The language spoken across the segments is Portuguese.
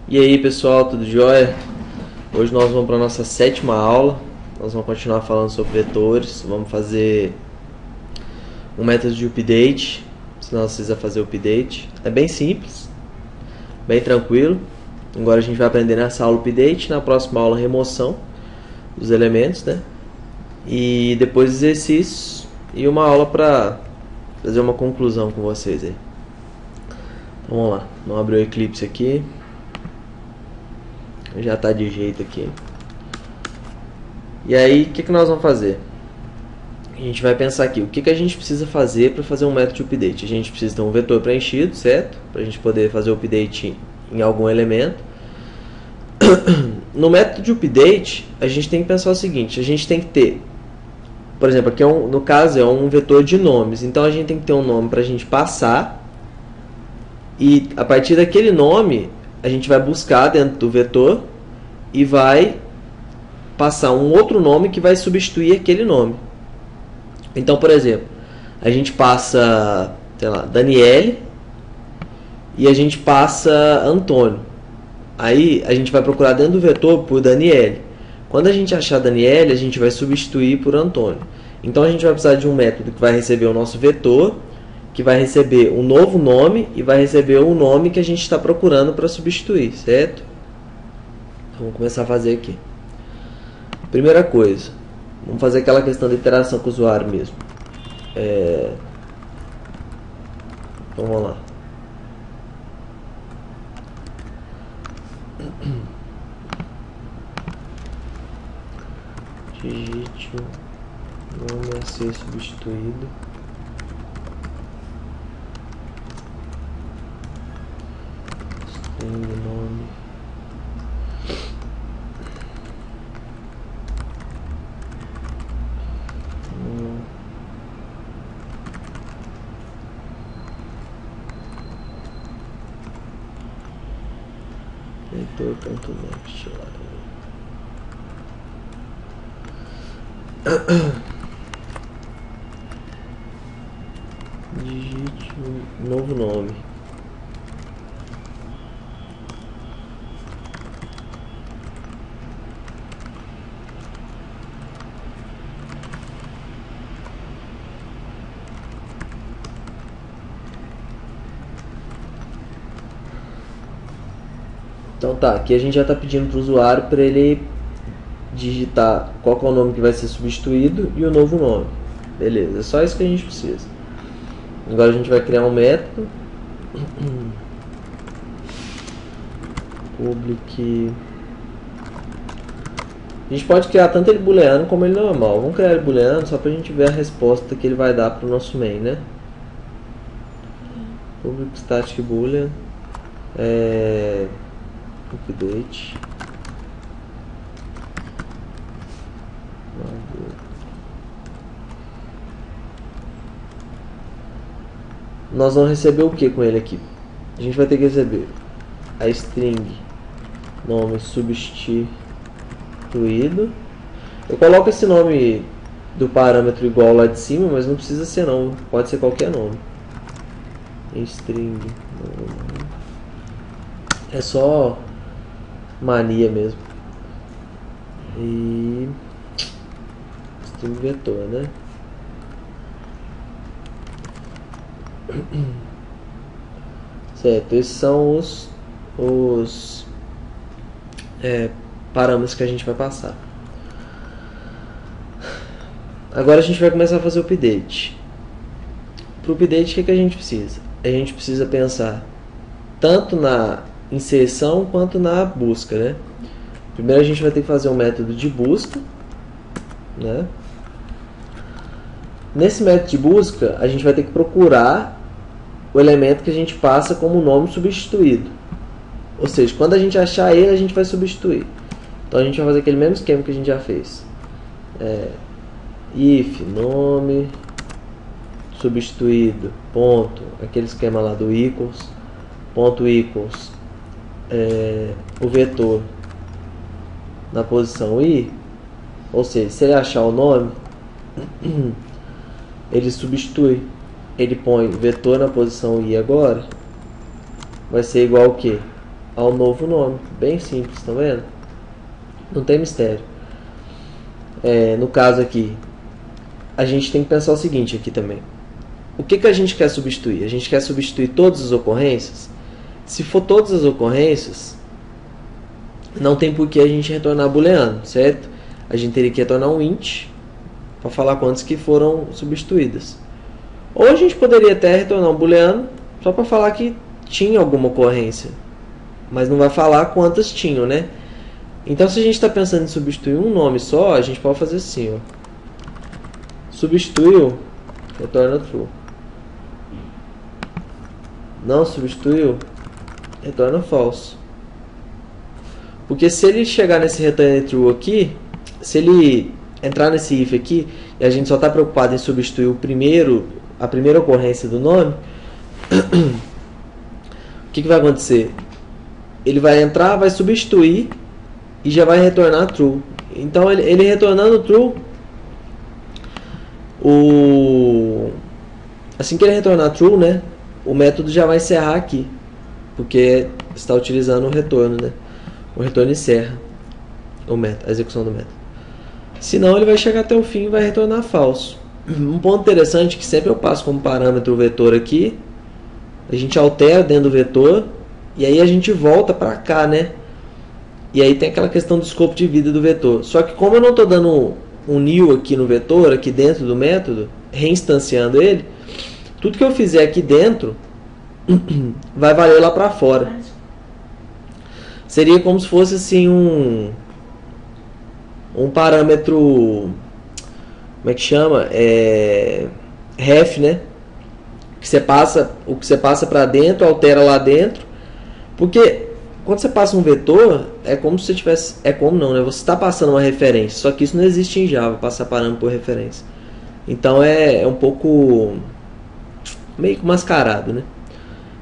E aí pessoal, tudo jóia? Hoje nós vamos para a nossa sétima aula. Nós vamos continuar falando sobre vetores. Vamos fazer um método de update. Se não precisa fazer update. É bem simples, bem tranquilo. Agora a gente vai aprender nessa aula update. Na próxima aula, remoção dos elementos, né? E depois exercícios e uma aula para fazer uma conclusão com vocês aí. Então, vamos lá, vamos abrir o Eclipse aqui. Já está de jeito aqui. E aí, o que nós vamos fazer? A gente vai pensar aqui, o que a gente precisa fazer para fazer um método de update? A gente precisa ter um vetor preenchido, certo? Para a gente poder fazer o update em algum elemento. No método de update, a gente tem que pensar o seguinte, a gente tem que ter, por exemplo, aqui no caso é um vetor de nomes, então a gente tem que ter um nome para a gente passar, e a partir daquele nome, a gente vai buscar dentro do vetor e vai passar um outro nome que vai substituir aquele nome. Então, por exemplo, a gente passa, sei lá, Daniele e a gente passa Antônio. Aí a gente vai procurar dentro do vetor por Daniele. Quando a gente achar Daniele, a gente vai substituir por Antônio. Então a gente vai precisar de um método que vai receber o nosso vetor, que vai receber um novo nome e vai receber o nome que a gente está procurando para substituir, certo? Então, vamos começar a fazer aqui. Primeira coisa, vamos fazer aquela questão de interação com o usuário mesmo. Então vamos lá. Digite o nome a ser substituído. String nome. Leitor.next. Digite um novo nome. Então tá, aqui a gente já está pedindo para o usuário para ele digitar qual que é o nome que vai ser substituído e o novo nome. Beleza, é só isso que a gente precisa. Agora a gente vai criar um método. Public. A gente pode criar tanto ele booleano como ele normal. Vamos criar ele booleano só para a gente ver a resposta que ele vai dar para o nosso main, né? Public static boolean. Update. Nós vamos receber o que com ele aqui? A gente vai ter que receber a string nome substituído. Eu coloco esse nome do parâmetro igual lá de cima, mas não precisa ser não, pode ser qualquer nome. String nome. É só mania mesmo. E string vetor, né? Certo, esses são os parâmetros que a gente vai passar. Agora a gente vai começar a fazer o update. Para o update, o que a gente precisa? A gente precisa pensar tanto na inserção quanto na busca, né? Primeiro a gente vai ter que fazer um método de busca, né? Nesse método de busca, a gente vai ter que procurar o elemento que a gente passa como nome substituído. Ou seja, quando a gente achar ele, a gente vai substituir. Então a gente vai fazer aquele mesmo esquema que a gente já fez. If, nome, substituído, ponto, aquele esquema lá do equals, ponto equals, o vetor na posição i, ou seja, se ele achar o nome, ele substitui, ele põe vetor na posição i agora, vai ser igual ao que? ao novo nome. Bem simples, tá vendo? Não tem mistério. No caso aqui, a gente tem que pensar o seguinte aqui também. O que a gente quer substituir? A gente quer substituir todas as ocorrências? Se for todas as ocorrências, não tem por que a gente retornar booleano, certo? A gente teria que retornar um int para falar quantas que foram substituídas. Ou a gente poderia até retornar um booleano só para falar que tinha alguma ocorrência, mas não vai falar quantas tinham, né? Então, se a gente está pensando em substituir um nome só, a gente pode fazer assim, ó. Substituiu, retorna true. Não substituiu, retorna false. Porque se ele chegar nesse return true aqui, se ele entrar nesse if aqui, e a gente só está preocupado em substituir a primeira ocorrência do nome, o que vai acontecer? Ele vai entrar, vai substituir e já vai retornar true. Então ele retornando true, assim que ele retornar true, né, o método já vai encerrar aqui, porque está utilizando o retorno, né? O retorno encerra a execução do método. Senão ele vai chegar até o fim e vai retornar falso. Um ponto interessante que sempre eu passo como parâmetro o vetor aqui, a gente altera dentro do vetor e aí a gente volta para cá, né? E aí tem aquela questão do escopo de vida do vetor. Só que como eu não estou dando um new aqui no vetor, aqui dentro do método, reinstanciando ele, tudo que eu fizer aqui dentro vai valer lá para fora. Seria como se fosse assim um parâmetro, como é que chama? Ref, né? O que você passa para dentro, altera lá dentro. Porque quando você passa um vetor, é como se você tivesse, é como não, né? Você está passando uma referência, só que isso não existe em Java, passar parâmetro por referência. Então é um pouco meio que mascarado, né?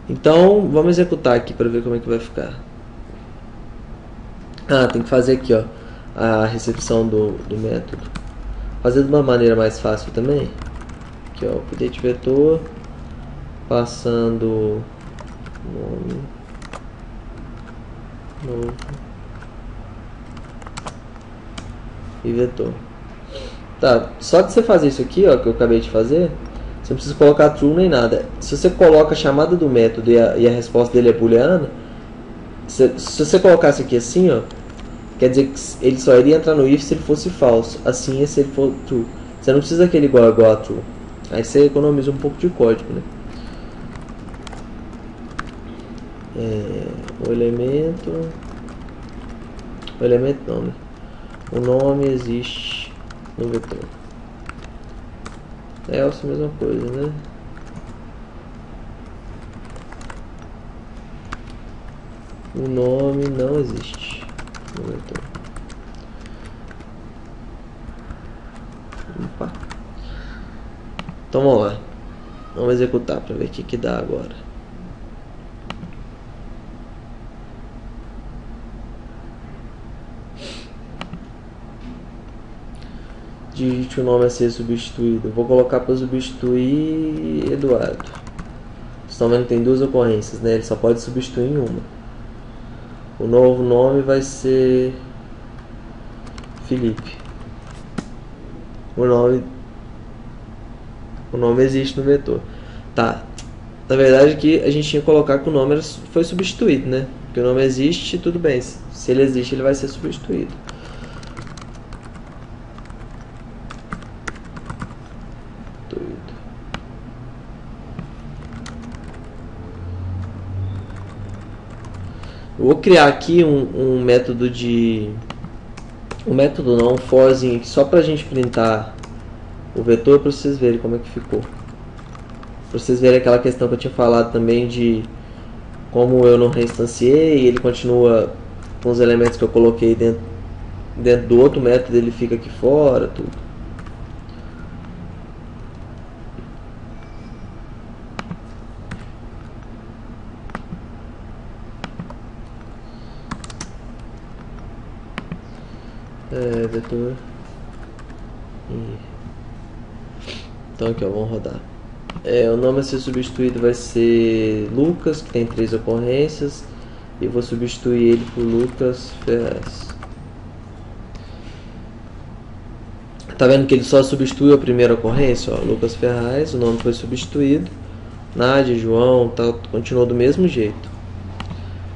Então vamos executar aqui para ver como é que vai ficar. Tem que fazer aqui, ó, a recepção do método. Fazer de uma maneira mais fácil também. Aqui, ó, update vetor, passando nome novo e vetor. Tá, só de você fazer isso aqui, ó, que eu acabei de fazer, você não precisa colocar true nem nada. Se você coloca a chamada do método e a resposta dele é booleana, se você colocasse aqui assim, ó, quer dizer que ele só iria entrar no if se ele fosse falso. Assim é se ele for true. Você não precisa aquele igual a true. Aí você economiza um pouco de código, né? O elemento não, né? O nome existe no vetor. Else, mesma coisa, né? O nome não existe no vetor. Opa. Então vamos lá. Vamos executar para ver o que dá agora. Digite o nome a ser substituído. Vou colocar para substituir Eduardo. Vocês estão vendo que tem duas ocorrências, né? Ele só pode substituir em uma. O novo nome vai ser Felipe. O nome existe no vetor. Tá. Na verdade aqui a gente tinha que colocar que o nome foi substituído, né? Porque o nome existe, tudo bem. Se ele existe, ele vai ser substituído. Eu vou criar aqui um método um forzinho aqui só pra gente printar o vetor para vocês verem como é que ficou. Pra vocês verem aquela questão que eu tinha falado também de como eu não reinstanciei, ele continua com os elementos que eu coloquei dentro do outro método, ele fica aqui fora, tudo. Vetor. Então aqui, ó, vamos rodar. O nome a ser substituído vai ser Lucas, que tem 3 ocorrências. e vou substituir ele por Lucas Ferraz. Tá vendo que ele só substitui a primeira ocorrência? Ó, Lucas Ferraz, o nome foi substituído. Nádia, João, tá, continuou do mesmo jeito.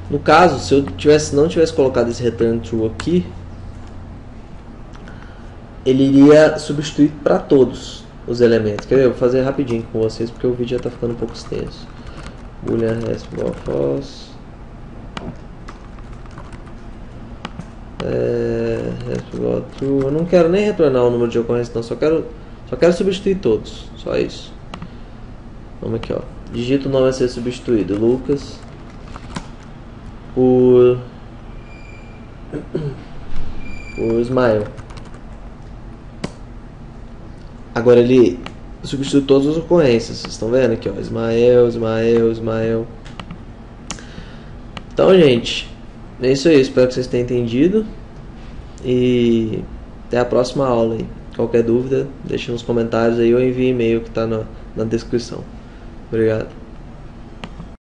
No caso, se eu não tivesse colocado esse return true aqui, ele iria substituir para todos os elementos. Quer ver? Eu vou fazer rapidinho com vocês porque o vídeo já está ficando um pouco extenso. Boolean resp igual false. Resp igual true. Eu não quero nem retornar o número de ocorrência, não. Só quero substituir todos. Só isso. Vamos aqui, ó. Digita o nome a ser substituído. Lucas por Ismael. Agora ele substitui todas as ocorrências. Vocês estão vendo aqui, ó. Ismael. Então, gente, é isso aí. Espero que vocês tenham entendido. E até a próxima aula aí. Qualquer dúvida, deixe nos comentários aí ou envie e-mail que está na descrição. Obrigado.